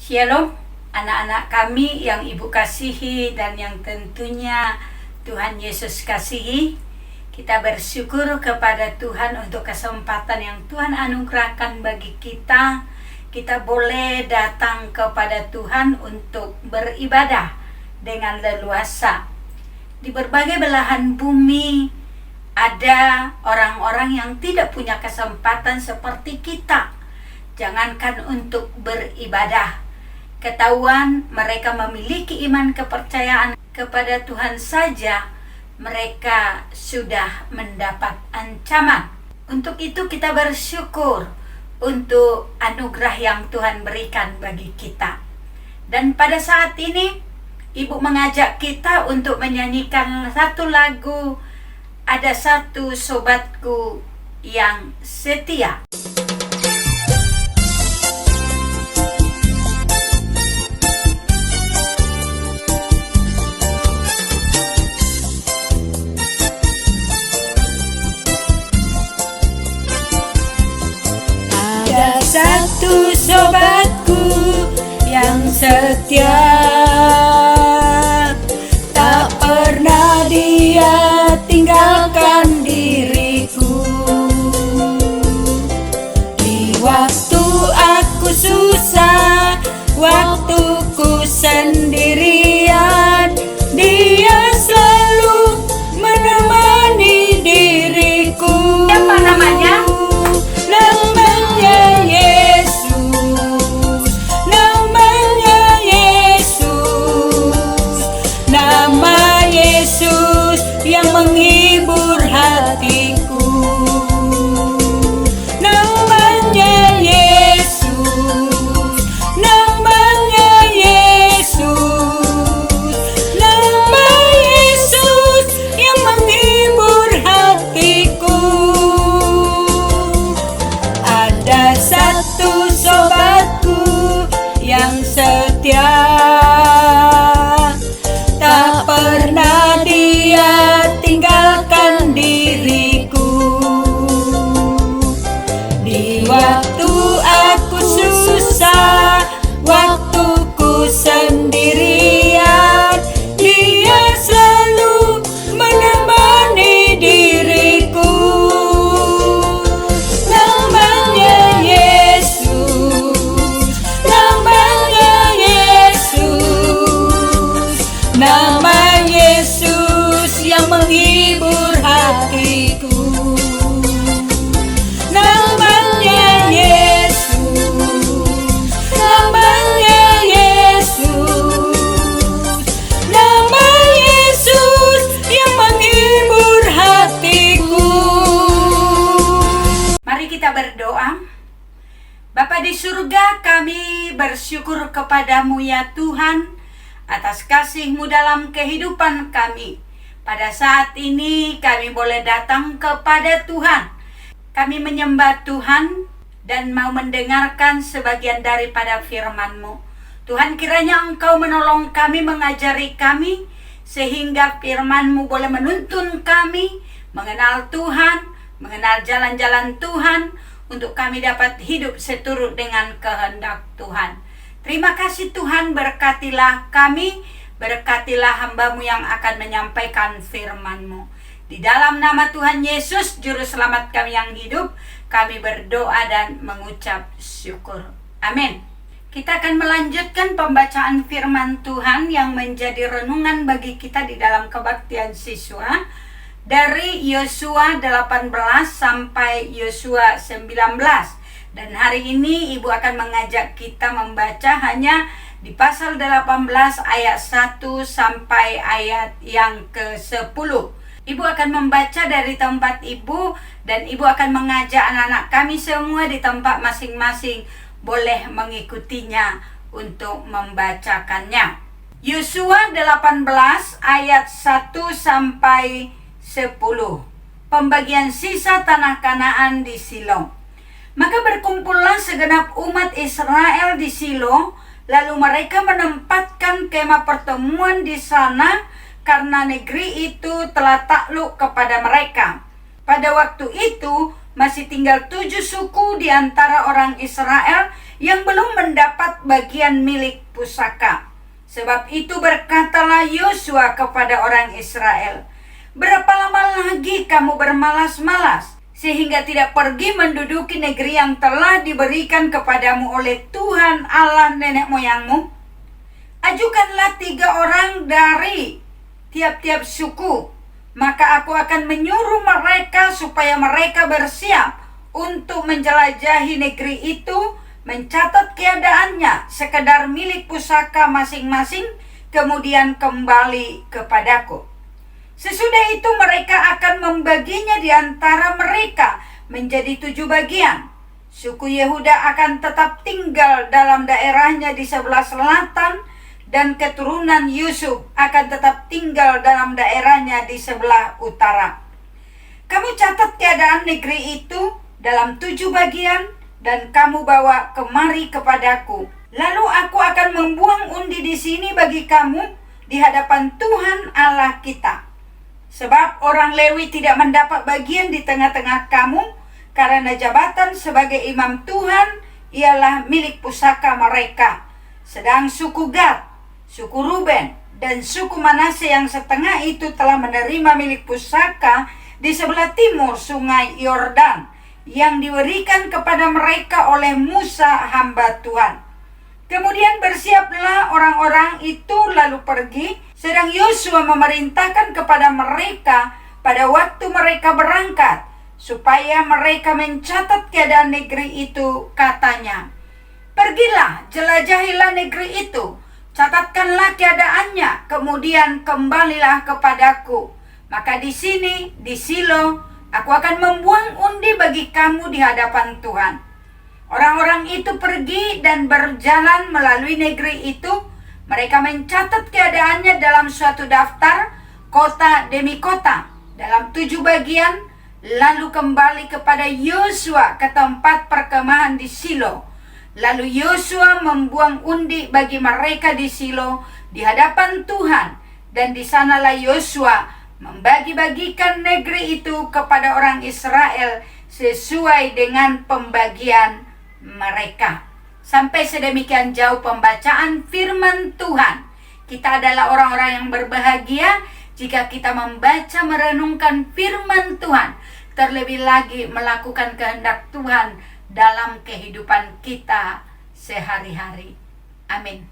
Shalom anak-anak kami yang Ibu kasihi dan yang tentunya Tuhan Yesus kasihi. Kita bersyukur kepada Tuhan untuk kesempatan yang Tuhan anugerahkan bagi kita. Kita boleh datang kepada Tuhan untuk beribadah dengan leluasa. Di berbagai belahan bumi ada orang-orang yang tidak punya kesempatan seperti kita. Jangankan untuk beribadah, ketahuan mereka memiliki iman kepercayaan kepada Tuhan saja, mereka sudah mendapat ancaman. Untuk itu kita bersyukur untuk anugerah yang Tuhan berikan bagi kita. Dan pada saat ini Ibu mengajak kita untuk menyanyikan satu lagu, Ada Satu Sobatku Yang Setia. Ada satu sobatku yang setia, tak pernah dia tinggalkan diriku. Di waktu aku susah, waktuku sendirian, dia selalu menemani diriku. Apa namanya? Namanya Yesus, namanya Yesus, nama Yesus yang menghibur hatiku. Namanya Yesus, namanya Yesus, nama Yesus yang menghibur hatiku. Ada satu sobatku yang setia, tak pernah dia tinggalkan diriku. Di waktu aku susah, waktuku sendirian, dia selalu menemani diriku. Namanya Yesus, namanya Yesus, nama Yesus yang menghibur hatiku. Namanya Yesus, namanya Yesus, nama Yesus yang menghibur hatiku. Mari kita berdoa. Bapa di surga, kami bersyukur kepadamu ya Tuhan, atas kasih-Mu dalam kehidupan kami. Pada saat ini kami boleh datang kepada Tuhan. Kami menyembah Tuhan dan mau mendengarkan sebagian daripada firman-Mu. Tuhan, kiranya Engkau menolong kami, mengajari kami, sehingga firman-Mu boleh menuntun kami mengenal Tuhan, mengenal jalan-jalan Tuhan, untuk kami dapat hidup seturut dengan kehendak Tuhan. Terima kasih Tuhan, berkatilah kami, berkatilah hamba-Mu yang akan menyampaikan firman-Mu. Di dalam nama Tuhan Yesus, Juru Selamat kami yang hidup, kami berdoa dan mengucap syukur. Amin. Kita akan melanjutkan pembacaan firman Tuhan yang menjadi renungan bagi kita di dalam kebaktian siswa, dari Yosua 18 sampai Yosua 19. Dan hari ini Ibu akan mengajak kita membaca hanya di pasal 18 ayat 1 sampai ayat yang ke-10. Ibu akan membaca dari tempat Ibu, dan Ibu akan mengajak anak-anak kami semua di tempat masing-masing boleh mengikutinya untuk membacakannya. Yosua 18 ayat 1 sampai 10. Pembagian sisa tanah Kanaan di Silo. Maka berkumpullah segenap umat Israel di Silo, lalu mereka menempatkan kemah pertemuan di sana, karena negeri itu telah takluk kepada mereka. Pada waktu itu masih tinggal 7 suku di antara orang Israel yang belum mendapat bagian milik pusaka. Sebab itu berkatalah Yosua kepada orang Israel, "Berapa lama lagi kamu bermalas-malas, sehingga tidak pergi menduduki negeri yang telah diberikan kepadamu oleh Tuhan Allah nenek moyangmu? Ajukanlah 3 orang dari tiap-tiap suku, maka aku akan menyuruh mereka supaya mereka bersiap untuk menjelajahi negeri itu, mencatat keadaannya, sekedar milik pusaka masing-masing, kemudian kembali kepadaku. Sesudah itu mereka akan membaginya di antara mereka menjadi 7 bagian. Suku Yehuda akan tetap tinggal dalam daerahnya di sebelah selatan, dan keturunan Yusuf akan tetap tinggal dalam daerahnya di sebelah utara. Kamu catat keadaan negeri itu dalam 7 bagian, dan kamu bawa kemari kepadaku. Lalu aku akan membuang undi di sini bagi kamu di hadapan Tuhan Allah kita. Sebab orang Lewi tidak mendapat bagian di tengah-tengah kamu, karena jabatan sebagai imam Tuhan ialah milik pusaka mereka. Sedang suku Gad, suku Ruben, dan suku Manase yang setengah itu telah menerima milik pusaka di sebelah timur sungai Yordan, yang diberikan kepada mereka oleh Musa hamba Tuhan. Kemudian bersiaplah orang-orang itu lalu pergi, sedang Yosua memerintahkan kepada mereka pada waktu mereka berangkat, supaya mereka mencatat keadaan negeri itu. Katanya, "Pergilah, jelajahilah negeri itu, catatkanlah keadaannya, kemudian kembalilah kepadaku. Maka di sini, di Silo, aku akan membuang undi bagi kamu di hadapan Tuhan." Orang-orang itu pergi dan berjalan melalui negeri itu. Mereka mencatat keadaannya dalam suatu daftar, kota demi kota, dalam 7 bagian, lalu kembali kepada Yosua ke tempat perkemahan di Silo. Lalu Yosua membuang undi bagi mereka di Silo di hadapan Tuhan, dan di sanalah Yosua membagi-bagikan negeri itu kepada orang Israel sesuai dengan pembagian mereka. Sampai sedemikian jauh pembacaan firman Tuhan. Kita adalah orang-orang yang berbahagia jika kita membaca merenungkan firman Tuhan, terlebih lagi melakukan kehendak Tuhan dalam kehidupan kita sehari-hari. Amin.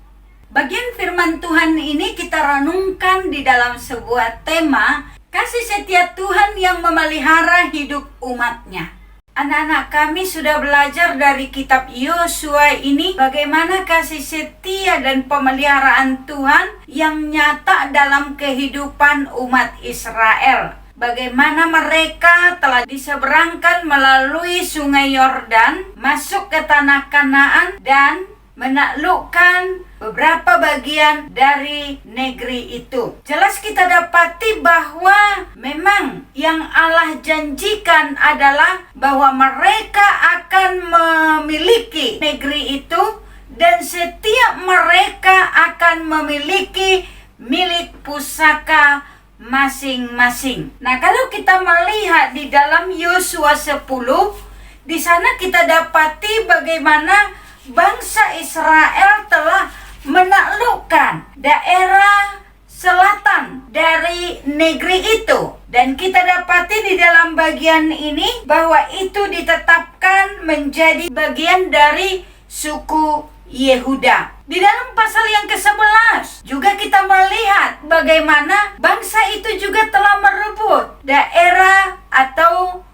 Bagian firman Tuhan ini kita renungkan di dalam sebuah tema kasih setia Tuhan yang memelihara hidup umatnya. Anak-anak, kami sudah belajar dari kitab Yosua ini bagaimana kasih setia dan pemeliharaan Tuhan yang nyata dalam kehidupan umat Israel. Bagaimana mereka telah diseberangkan melalui sungai Yordan, masuk ke tanah Kanaan, dan menaklukkan beberapa bagian dari negeri itu. Jelas kita dapati bahwa memang yang Allah janjikan adalah bahwa mereka akan memiliki negeri itu, dan setiap mereka akan memiliki milik pusaka masing-masing. Nah, kalau kita melihat di dalam Yosua 10, di sana kita dapati bagaimana bangsa Israel telah menaklukkan daerah selatan dari negeri itu. Dan kita dapati di dalam bagian ini bahwa itu ditetapkan menjadi bagian dari suku Yehuda. Di dalam pasal yang ke-11 juga kita melihat bagaimana bangsa itu juga telah merebut daerah atau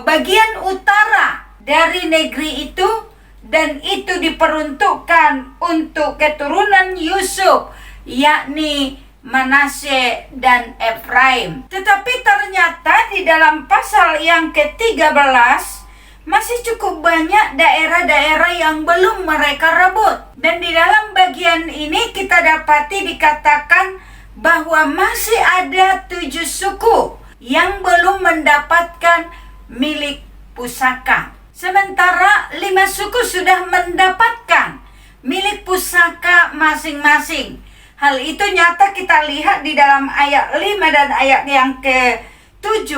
bagian utara dari negeri itu, dan itu diperuntukkan untuk keturunan Yusuf, yakni Manase dan Efraim. Tetapi ternyata di dalam pasal yang ke-13 masih cukup banyak daerah-daerah yang belum mereka rebut. Dan di dalam bagian ini kita dapati dikatakan bahwa masih ada 7 suku yang belum mendapatkan milik pusaka. Sementara 5 suku sudah mendapatkan milik pusaka masing-masing. Hal itu nyata kita lihat di dalam ayat 5 dan ayat yang ke-7.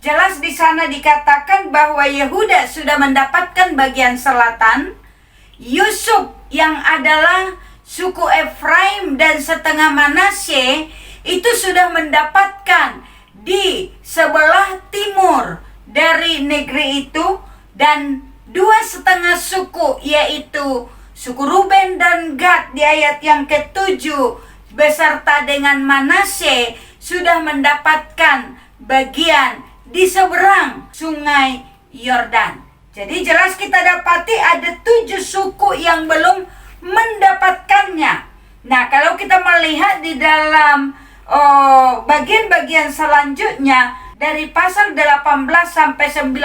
Jelas di sana dikatakan bahwa Yehuda sudah mendapatkan bagian selatan, Yusuf yang adalah suku Efraim dan setengah Manasye itu sudah mendapatkan di sebelah timur dari negeri itu, dan 2,5 suku yaitu suku Ruben dan Gad di ayat yang ke-7 beserta dengan Manasye sudah mendapatkan bagian di seberang sungai Yordan. Jadi jelas kita dapati ada 7 suku yang belum mendapatkannya. Nah, kalau kita melihat di dalam bagian-bagian selanjutnya dari pasal 18 sampai 19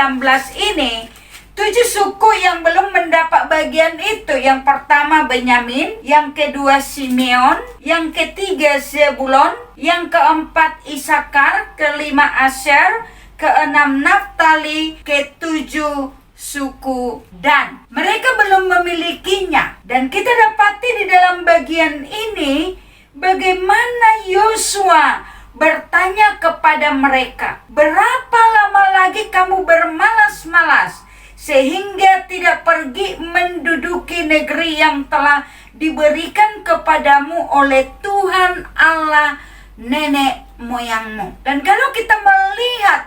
ini, 7 suku yang belum mendapat bagian itu. Yang pertama Benyamin, yang kedua Simeon, yang ketiga Zebulon, yang keempat Isakar, kelima Asher, keenam Naftali, ketujuh suku Dan. Mereka belum memilikinya. Dan kita dapati di dalam bagian ini bagaimana Yosua bertanya kepada mereka, "Berapa lama lagi kamu bermalas-malas sehingga tidak pergi menduduki negeri yang telah diberikan kepadamu oleh Tuhan Allah nenek moyangmu?" Dan kalau kita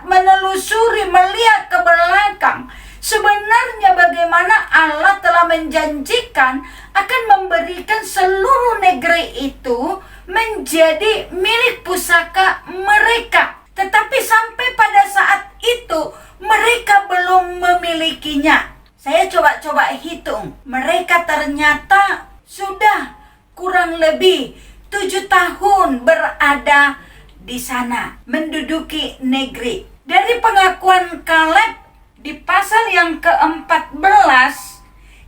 menelusuri, melihat ke belakang, sebenarnya bagaimana Allah telah menjanjikan akan memberikan seluruh negeri itu menjadi milik pusaka mereka. Tetapi sampai pada saat itu mereka belum memilikinya. Saya coba hitung. Mereka ternyata sudah kurang lebih 7 tahun berada di sana, menduduki negeri. Dari pengakuan Kaleb di pasal yang ke-14,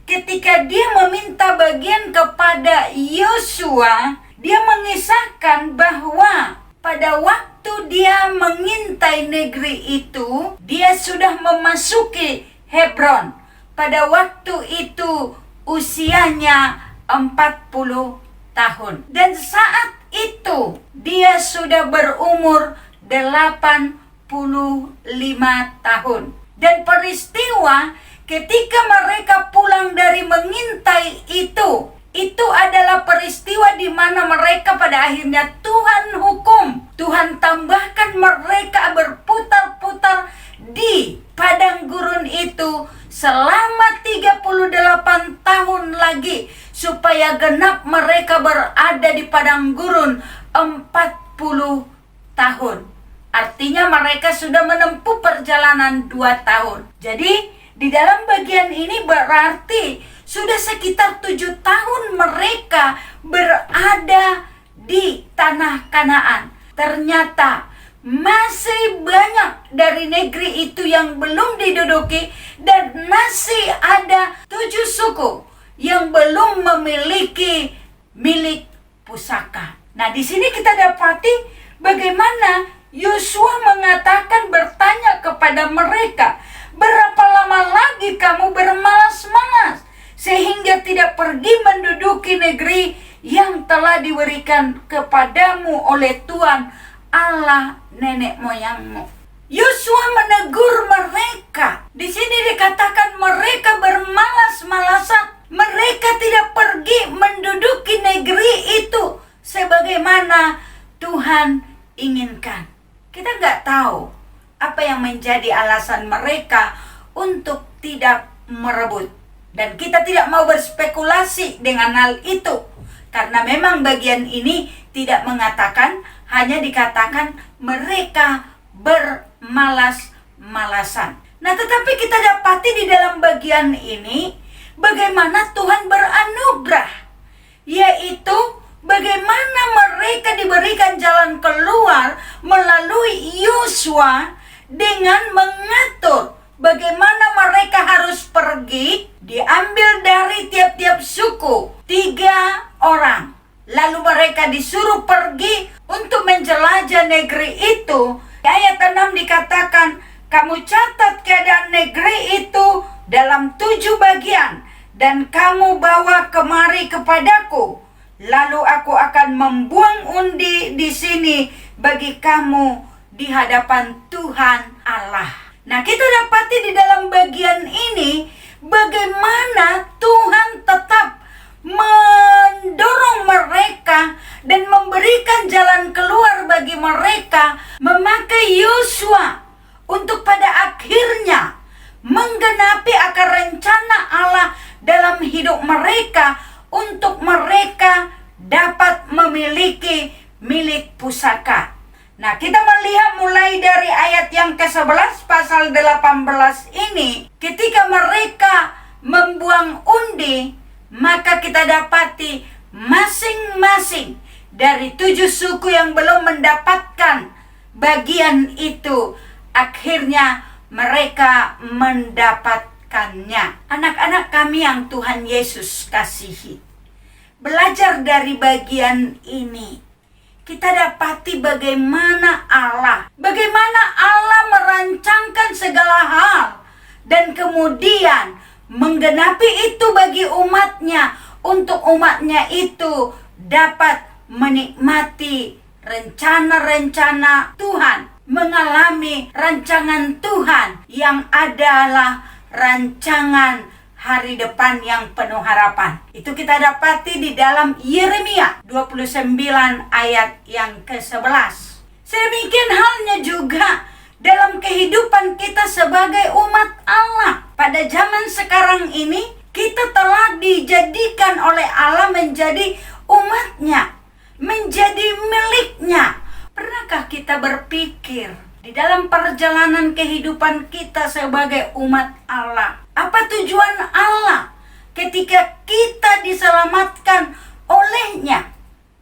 ketika dia meminta bagian kepada Yosua, dia mengisahkan bahwa pada waktu dia mengintai negeri itu, dia sudah memasuki Hebron. Pada waktu itu usianya 40 tahun. Dan saat itu dia sudah berumur 85 tahun. Dan peristiwa ketika mereka pulang dari mengintai itu adalah peristiwa di mana mereka pada akhirnya Tuhan hukum. Tuhan tambahkan mereka berputar-putar di padang gurun itu selama 38 tahun lagi, supaya genap mereka berada di padang gurun 40 tahun. Artinya mereka sudah menempuh perjalanan 2 tahun. Jadi di dalam bagian ini berarti sudah sekitar 7 tahun mereka berada di tanah Kanaan. Ternyata masih banyak dari negeri itu yang belum diduduki, dan masih ada 7 suku yang belum memiliki milik pusaka. Nah, di sini kita dapati bagaimana Yosua mengatakan, bertanya kepada mereka, "Berapa lama lagi kamu bermalas-malas sehingga tidak pergi menduduki negeri yang telah diberikan kepadamu oleh Tuhan Allah nenek moyangmu?" Yosua menegur mereka. Di sini dikatakan mereka bermalas-malasan. Mereka tidak pergi menduduki negeri itu sebagaimana Tuhan inginkan. Kita nggak tahu apa yang menjadi alasan mereka untuk tidak merebut. Dan kita tidak mau berspekulasi dengan hal itu. Karena memang bagian ini tidak mengatakan, hanya dikatakan mereka bermalas-malasan. Nah, tetapi kita dapati di dalam bagian ini bagaimana Tuhan beranugerah, yaitu bagaimana mereka diberikan jalan keluar melalui Yosua dengan mengatur bagaimana mereka harus pergi. Diambil dari tiap-tiap suku 3 orang. Lalu mereka disuruh pergi untuk menjelajah negeri itu. Di ayat 6 dikatakan, "Kamu catat keadaan negeri itu dalam 7 bagian, dan kamu bawa kemari kepadaku. Lalu aku akan membuang undi di sini bagi kamu di hadapan Tuhan Allah." Nah, kita dapati di dalam bagian ini bagaimana Tuhan tetap mendorong mereka dan memberikan jalan keluar bagi mereka, memakai Yosua untuk pada akhirnya menggenapi akan rencana Allah dalam hidup mereka, untuk mereka dapat memiliki milik pusaka. Nah, kita melihat mulai dari ayat yang ke-11 pasal 18 ini, ketika mereka membuang undi, maka kita dapati masing-masing dari 7 suku yang belum mendapatkan bagian itu, akhirnya mereka mendapatkannya. Anak-anak kami yang Tuhan Yesus kasihi, belajar dari bagian ini, kita dapati bagaimana Allah merancangkan segala hal dan kemudian menggenapi itu bagi umatnya, untuk umatnya itu dapat menikmati rencana-rencana Tuhan, mengalami rancangan Tuhan yang adalah rancangan hari depan yang penuh harapan. Itu kita dapati di dalam Yeremia 29 ayat yang ke-11. Sedemikian halnya juga dalam kehidupan kita sebagai umat Allah. Pada zaman sekarang ini, kita telah dijadikan oleh Allah menjadi umatnya, menjadi miliknya. Pernahkah kita berpikir di dalam perjalanan kehidupan kita sebagai umat Allah, apa tujuan Allah ketika kita diselamatkan olehnya?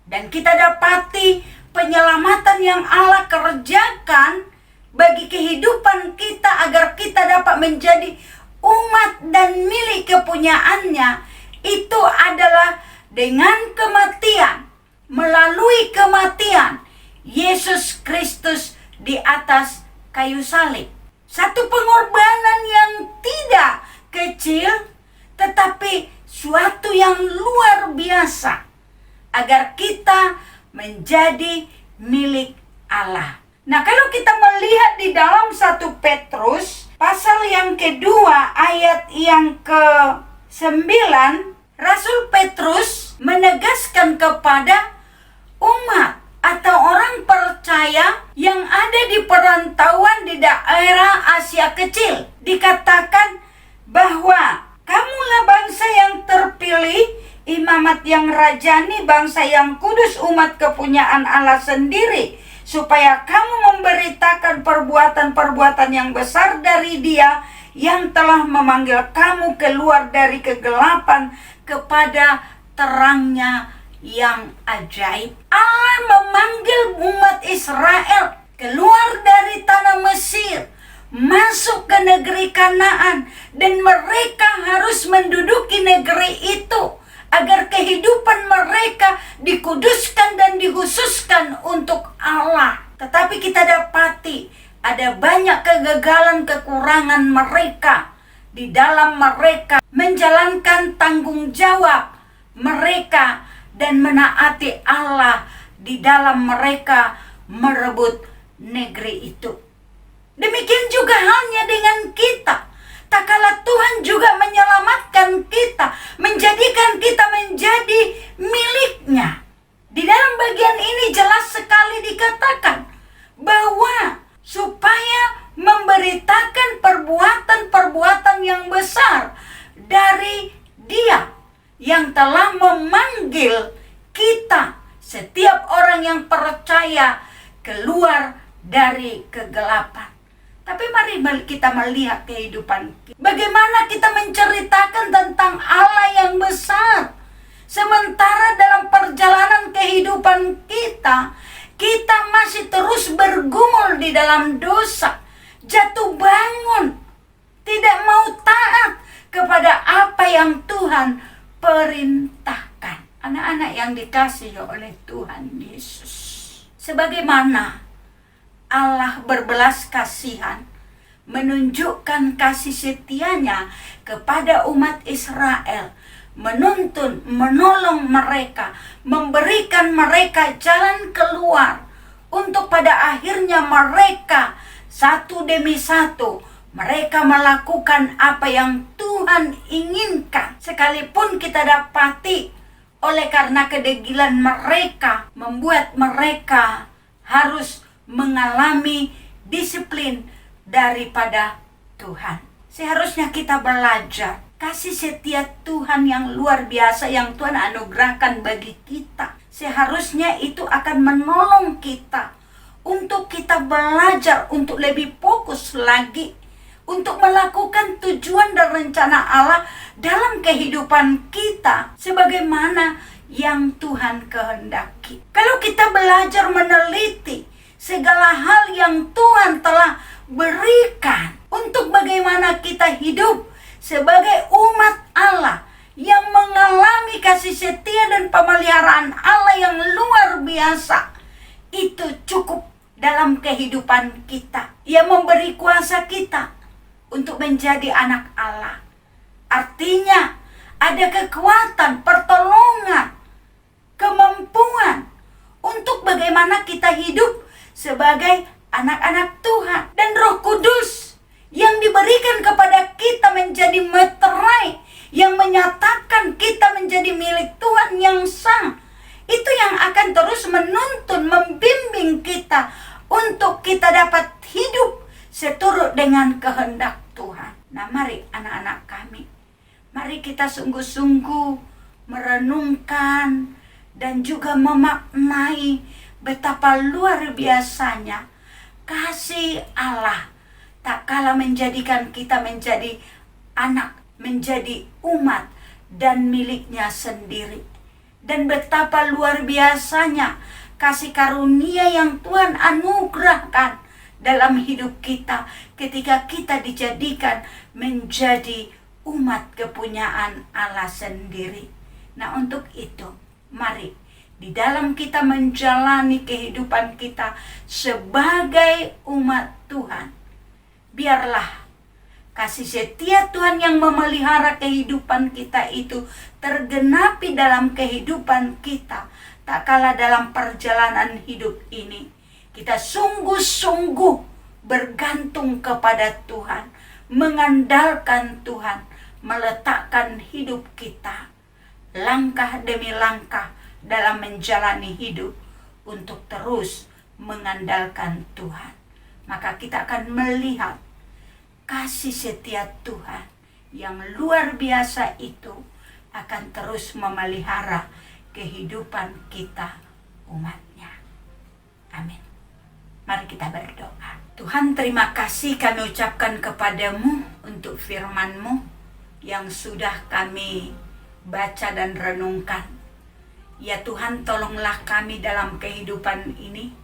Dan kita dapati penyelamatan yang Allah kerjakan bagi kehidupan kita agar kita dapat menjadi umat dan milik kepunyaannya, itu adalah dengan kematian. Melalui kematian Yesus Kristus di atas kayu salib. Satu pengorbanan yang tidak kecil, tetapi suatu yang luar biasa, agar kita menjadi milik Allah. Nah, kalau kita melihat di dalam 1 Petrus pasal yang kedua ayat yang ke-9, Rasul Petrus menegaskan kepada umat atau orang percaya yang ada di perantauan di daerah Asia Kecil. Dikatakan bahwa kamulah bangsa yang terpilih, imamat yang rajani, bangsa yang kudus, umat kepunyaan Allah sendiri, supaya kamu memberitakan perbuatan-perbuatan yang besar dari Dia yang telah memanggil kamu keluar dari kegelapan kepada terangnya yang ajaib. Allah memanggil umat Israel keluar dari tanah Mesir, masuk ke negeri Kanaan, dan mereka harus menduduki negeri itu agar kehidupan mereka dikuduskan dan dikhususkan untuk Allah. Tetapi kita dapati ada banyak kegagalan, kekurangan mereka di dalam mereka menjalankan tanggung jawab mereka dan menaati Allah di dalam mereka merebut negeri itu. Demikian juga halnya dengan kita. Tak kala Tuhan juga menyelamatkan kita, menjadikan kita menjadi miliknya. Di dalam bagian ini jelas sekali dikatakan bahwa supaya memberitakan perbuatan-perbuatan yang besar dari Dia yang telah memanggil kita, setiap orang yang percaya, keluar dari kegelapan. Tapi mari kita melihat kehidupan kita. Bagaimana kita menceritakan tentang Allah yang besar, sementara dalam perjalanan kehidupan kita, kita masih terus bergumul di dalam dosa, jatuh bangun, tidak mau taat kepada apa yang Tuhan perintahkan. Anak-anak yang dikasihi oleh Tuhan Yesus, sebagaimana Allah berbelas kasihan, menunjukkan kasih setianya kepada umat Israel, menuntun, menolong mereka, memberikan mereka jalan keluar, untuk pada akhirnya mereka satu demi satu Mereka melakukan apa yang Tuhan inginkan. Sekalipun kita dapati oleh karena kedegilan mereka membuat mereka harus mengalami disiplin daripada Tuhan. Seharusnya kita belajar kasih setia Tuhan yang luar biasa yang Tuhan anugerahkan bagi kita. Seharusnya itu akan menolong kita untuk kita belajar untuk lebih fokus lagi untuk melakukan tujuan dan rencana Allah dalam kehidupan kita sebagaimana yang Tuhan kehendaki. Kalau kita belajar meneliti segala hal yang Tuhan telah berikan untuk bagaimana kita hidup sebagai umat Allah yang mengalami kasih setia dan pemeliharaan Allah yang luar biasa, itu cukup dalam kehidupan kita. Ia memberi kuasa kita untuk menjadi anak Allah. Artinya ada kekuatan, pertolongan, kemampuan untuk bagaimana kita hidup sebagai anak-anak Tuhan. Dan Roh Kudus yang diberikan kepada kita menjadi meterai yang menyatakan kita menjadi milik Tuhan yang sah. Itu yang akan terus menuntun, membimbing kita untuk kita dapat hidup seturut dengan kehendak Tuhan. Nah, mari anak-anak kami, mari kita sungguh-sungguh merenungkan dan juga memaknai betapa luar biasanya kasih Allah tak kalah menjadikan kita menjadi anak, menjadi umat dan miliknya sendiri. Dan betapa luar biasanya kasih karunia yang Tuhan anugerahkan dalam hidup kita ketika kita dijadikan menjadi umat kepunyaan Allah sendiri. Nah, untuk itu mari di dalam kita menjalani kehidupan kita sebagai umat Tuhan, biarlah kasih setia Tuhan yang memelihara kehidupan kita itu tergenapi dalam kehidupan kita. Tak kalah dalam perjalanan hidup ini, kita sungguh-sungguh bergantung kepada Tuhan, mengandalkan Tuhan, meletakkan hidup kita langkah demi langkah dalam menjalani hidup untuk terus mengandalkan Tuhan. Maka kita akan melihat kasih setia Tuhan yang luar biasa itu akan terus memelihara kehidupan kita umatnya. Amin. Mari kita berdoa. Tuhan, terima kasih kami ucapkan kepadamu untuk firman-Mu yang sudah kami baca dan renungkan. Ya Tuhan, tolonglah kami dalam kehidupan ini,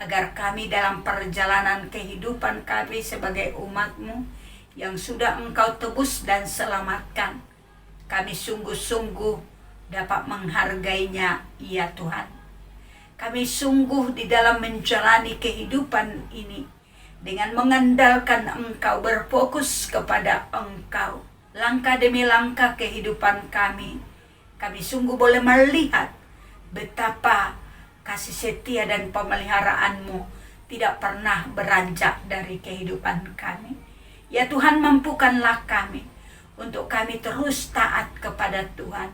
agar kami dalam perjalanan kehidupan kami sebagai umat-Mu yang sudah Engkau tebus dan selamatkan, kami sungguh-sungguh dapat menghargainya, ya Tuhan. Kami sungguh di dalam menjalani kehidupan ini dengan mengandalkan Engkau, berfokus kepada Engkau. Langkah demi langkah kehidupan kami sungguh boleh melihat betapa kasih setia dan pemeliharaan-Mu tidak pernah beranjak dari kehidupan kami. Ya Tuhan, mampukanlah kami untuk kami terus taat kepada Tuhan.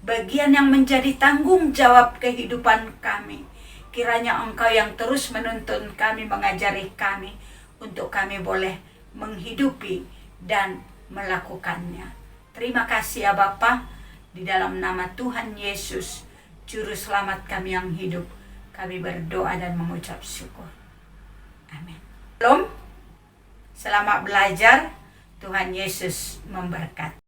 Bagian yang menjadi tanggung jawab kehidupan kami, kiranya Engkau yang terus menuntun kami, mengajari kami, untuk kami boleh menghidupi dan melakukannya. Terima kasih ya Bapa, di dalam nama Tuhan Yesus, Juru Selamat kami yang hidup, kami berdoa dan mengucap syukur. Amin. Shalom, selamat belajar. Tuhan Yesus memberkati.